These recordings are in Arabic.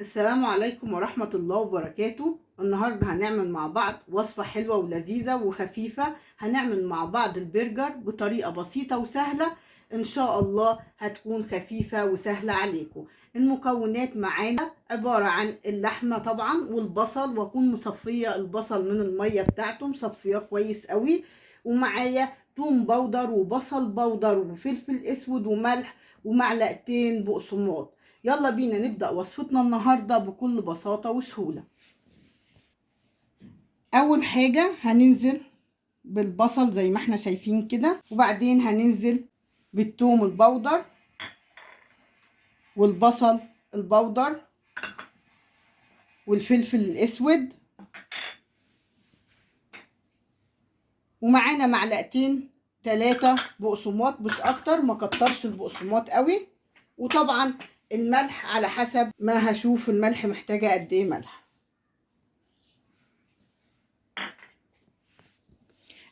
السلام عليكم ورحمة الله وبركاته. النهاردة هنعمل مع بعض وصفة حلوة ولذيذة وخفيفة. هنعمل مع بعض البرجر بطريقة بسيطة وسهلة، إن شاء الله هتكون خفيفة وسهلة عليكم. المكونات معانا عبارة عن اللحمة طبعا والبصل، واكون مصفية البصل من المية بتاعته، مصفياه كويس قوي. ومعايا توم بودر وبصل بودر وفلفل اسود وملح ومعلقتين بقسماط. يلا بينا نبدأ وصفتنا النهاردة بكل بساطة وسهولة. أول حاجة هننزل بالبصل زي ما احنا شايفين كده، وبعدين هننزل بالثوم البودر والبصل البودر والفلفل الأسود، ومعانا معلقتين 3 بقسماط مش أكتر، ما كترش البقسماط قوي. وطبعا الملح على حسب ما هشوف الملح محتاجة قد ايه ملح.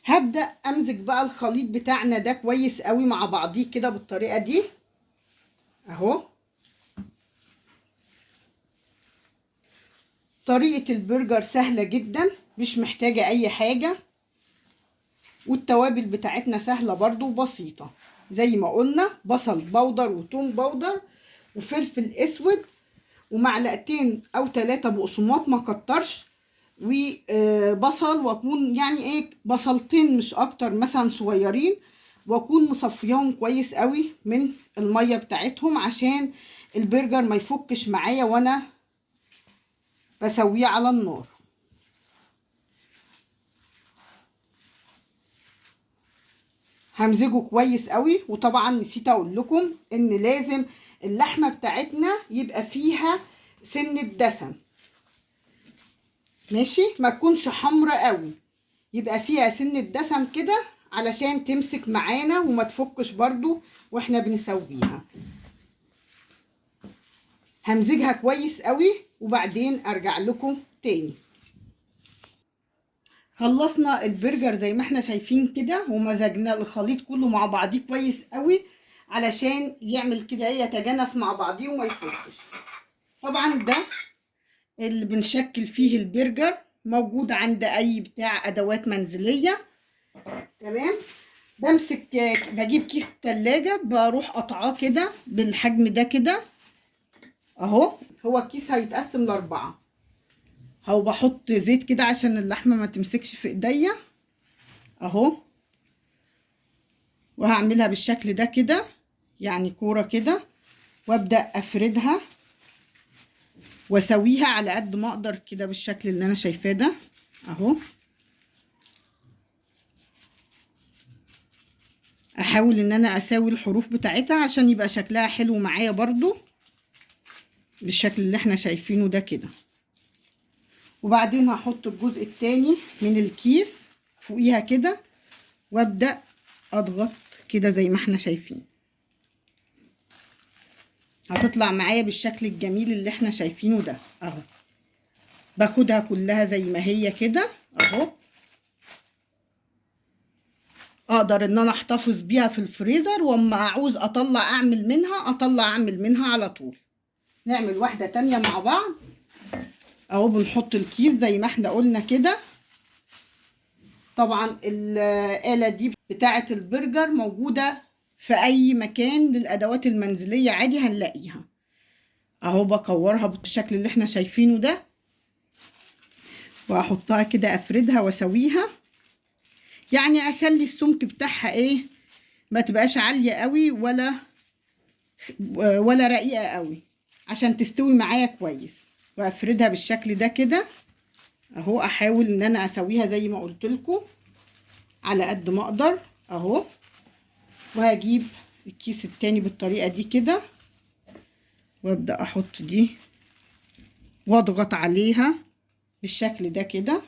هبدأ امزج بقى الخليط بتاعنا ده كويس قوي مع بعضيه كده بالطريقة دي اهو. طريقة البرجر سهلة جدا، مش محتاجة اي حاجة، والتوابل بتاعتنا سهلة برضو وبسيطة. زي ما قلنا بصل بودر وتوم بودر وفلفل اسود ومعلقتين او 3 بقسماط، ما كترش، وبصل، واكون يعني ايه بصلتين مش اكتر مثلا صغيرين، واكون مصفياهم كويس قوي من الميه بتاعتهم عشان البرجر ما يفكش معايا وانا بسويه على النار. همزجه كويس قوي. وطبعا نسيت اقول لكم ان لازم اللحمه بتاعتنا يبقى فيها سنه دسم، ماشي، ما تكونش حمرا قوي، يبقى فيها سنة دسم كده علشان تمسك معانا وما تفكش برضو واحنا بنسويها. همزجها كويس قوي وبعدين ارجع لكم تاني. خلصنا البرجر زي ما احنا شايفين كده، ومزجنا الخليط كله مع بعضيه كويس قوي علشان يعمل كده يتجانس مع بعضيه وما يفكش. طبعا ده اللي بنشكل فيه البرجر، موجود عند اي بتاع ادوات منزلية. تمام. بمسك بجيب كيس تلاجة، بروح قطعاه كده بالحجم ده كده اهو. هو الكيس هيتقسم ل4 اهو. بحط زيت كده عشان اللحمة ما تمسكش في ايديا اهو، وهعملها بالشكل ده كده يعني كورة كده، وابدأ افردها واسويها على قد ما اقدر كده بالشكل اللي انا شايفاه ده اهو. احاول ان انا اساوي الحروف بتاعتها عشان يبقى شكلها حلو معايا برضو بالشكل اللي احنا شايفينه ده كده. وبعدين هحط الجزء التاني من الكيس فوقيها كده، وابدأ اضغط كده زي ما احنا شايفين. هتطلع معايا بالشكل الجميل اللي احنا شايفينه ده اهو. باخدها كلها زي ما هي كده اهو. اقدر ان انا احتفظ بيها في الفريزر، واما اعوز اطلع اعمل منها على طول. نعمل واحدة تانية مع بعض اهو. بنحط الكيس زي ما احنا قلنا كده. طبعا الآلة دي بتاعة البرجر موجودة في اي مكان للادوات المنزلية عادي هنلاقيها اهو. بكورها بالشكل اللي احنا شايفينه ده، واحطها كده افردها واسويها، يعني اخلي السمك بتاعها ايه، ما تبقاش عالية قوي ولا رقيقة قوي عشان تستوي معايا كويس. وافردها بالشكل ده كده اهو. احاول ان انا اسويها زي ما قلت لكم على قد ما اقدر اهو. وهجيب الكيس التاني بالطريقة دي كده، وابدأ احط دي واضغط عليها بالشكل ده كده،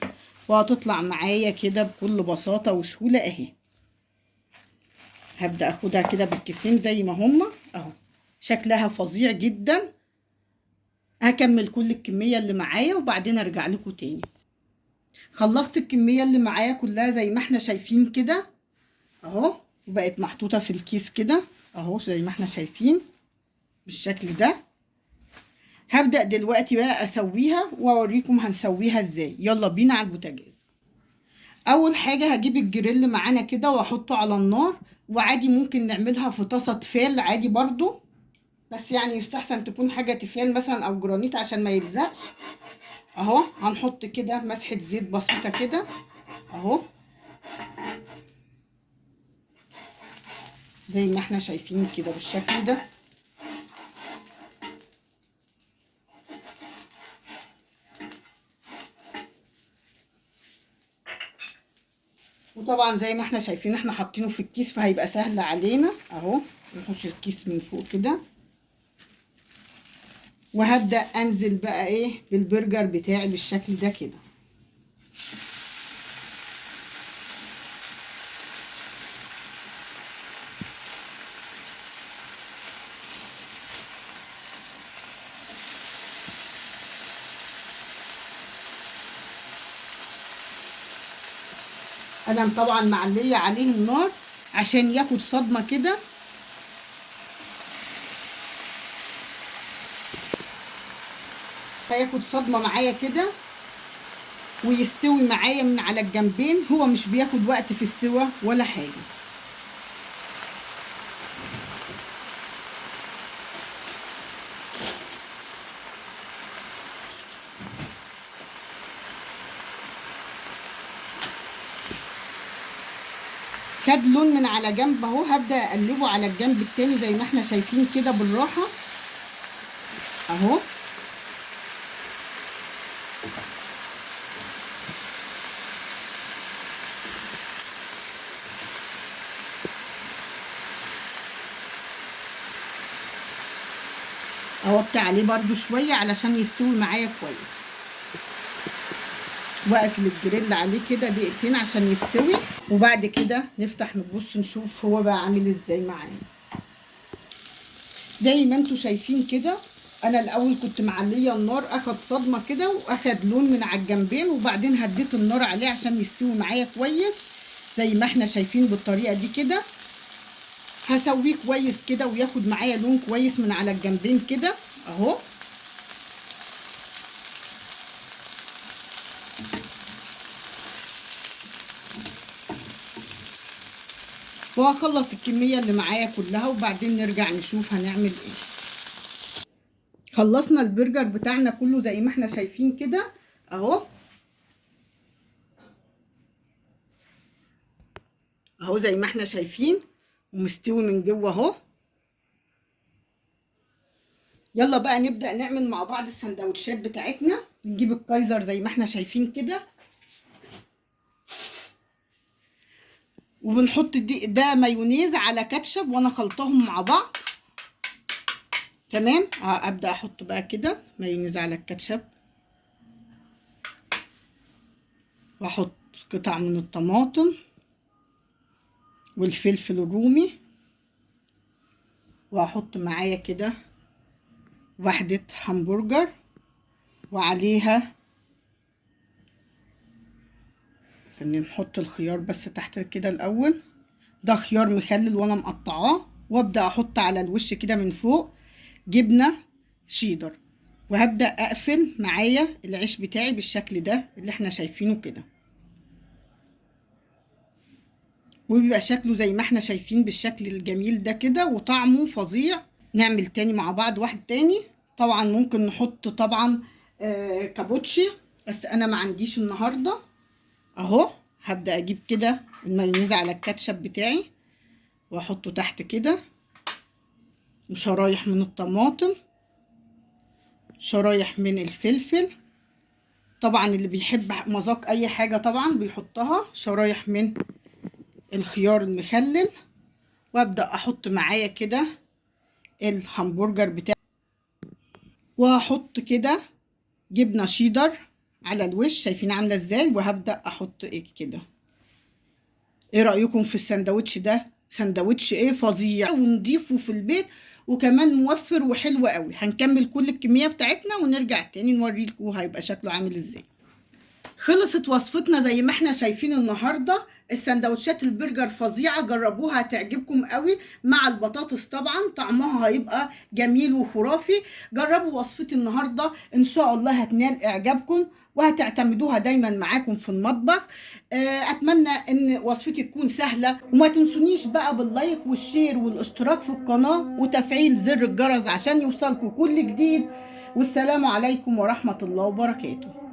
وهتطلع معايا كده بكل بساطة وسهولة اهي. هبدأ اخدها كده بالكيسين زي ما هما اهو. شكلها فظيع جدا. هكمل كل الكمية اللي معايا وبعدين ارجع لكم تاني. خلصت الكمية اللي معايا كلها زي ما احنا شايفين كده اهو، وبقت محطوطة في الكيس كده اهو زي ما احنا شايفين بالشكل ده. هبدأ دلوقتي بقى اسويها واوريكم هنسويها ازاي. يلا بينا على البوتاجاز. اول حاجة هجيب الجريل معانا كده واحطه على النار، وعادي ممكن نعملها في طاسة تيفال عادي برضو، بس يعني يستحسن تكون حاجة تيفال مثلا او جرانيت عشان ما يلزقش. اهو هنحط كده مسحة زيت بسيطة كده اهو، زي ما احنا شايفين كده بالشكل ده. وطبعا زي ما احنا شايفين احنا حاطينه في الكيس فهيبقى سهل علينا اهو. نخش الكيس من فوق كده، وهبدأ انزل بقى ايه بالبرجر بتاعي بالشكل ده كده. انا طبعا معليه عليه النار عشان ياخد صدمه كده، هياخد صدمه معايا كده ويستوي معايا من على الجنبين. هو مش بياخد وقت في السوا ولا حاجه. خد لون من على جنب اهو، هبدأ اقلبه على الجنب التاني زي ما احنا شايفين كده بالراحة اهو. اوطي عليه برضو شوية علشان يستوي معايا كويس، واقفل الجريل عليه كده دقيقتين عشان يستوي، وبعد كده نفتح نبص نشوف هو بقى عامل ازاي معانا. زي ما انتوا شايفين كده انا الاول كنت معليه النار، اخد صدمه كده واخد لون من على الجنبين، وبعدين هديت النار عليه عشان يستوي معايا كويس زي ما احنا شايفين بالطريقه دي كده. هسويه كويس كده وياخد معايا لون كويس من على الجنبين كده اهو. وهخلص الكميه اللي معايا كلها وبعدين نرجع نشوف هنعمل ايه. خلصنا البرجر بتاعنا كله زي ما احنا شايفين كده اهو. اهو زي ما احنا شايفين ومستوي من جوه اهو. يلا بقى نبدأ نعمل مع بعض السندوتشات بتاعتنا. نجيب الكايزر زي ما احنا شايفين كده، وبنحط ده مايونيز على كاتشب وانا خلطهم مع بعض. تمام. ابدأ احط بقى كده مايونيز على الكاتشب، واحط قطع من الطماطم والفلفل الرومي، واحط معايا كده واحدة همبرجر، وعليها نحط الخيار بس تحت كده الاول. ده خيار مخلل وانا مقطعاه، وابدا احط على الوش كده من فوق جبنه شيدر، وهبدا اقفل معايا العيش بتاعي بالشكل ده اللي احنا شايفينه كده، وبيبقى شكله زي ما احنا شايفين بالشكل الجميل ده كده وطعمه فظيع. نعمل تاني مع بعض واحد تاني. طبعا ممكن نحط طبعا كابوتشي، بس انا ما عنديش النهارده اهو. هبدأ اجيب كده المايونيز على الكاتشب بتاعي واحطه تحت كده، وشرايح من الطماطم، شرايح من الفلفل. طبعا اللي بيحب مذاق اي حاجة طبعا بيحطها، شرايح من الخيار المخلل، وابدأ احط معايا كده الهمبرجر بتاعي، واحط كده جبنة شيدر على الوش شايفين عاملة ازاي، وهبدأ احط ايه كده. ايه رأيكم في السندوتش ده؟ سندوتش ايه فظيع ونضيفه في البيت وكمان موفر وحلو قوي. هنكمل كل الكمية بتاعتنا ونرجع تاني نوريلكم هيبقى شكله عامل ازاي. خلصت وصفتنا زي ما احنا شايفين النهاردة. السندوتشات البرجر فظيعة، جربوها هتعجبكم قوي مع البطاطس، طبعا طعمها هيبقى جميل وخرافي. جربوا وصفتي النهاردة ان شاء الله هتنال اعجابكم وهتعتمدوها دايما معاكم في المطبخ. اتمنى ان وصفتي تكون سهلة، وما تنسونيش بقى باللايك والشير والاشتراك في القناة وتفعيل زر الجرس عشان يوصلكم كل جديد. والسلام عليكم ورحمة الله وبركاته.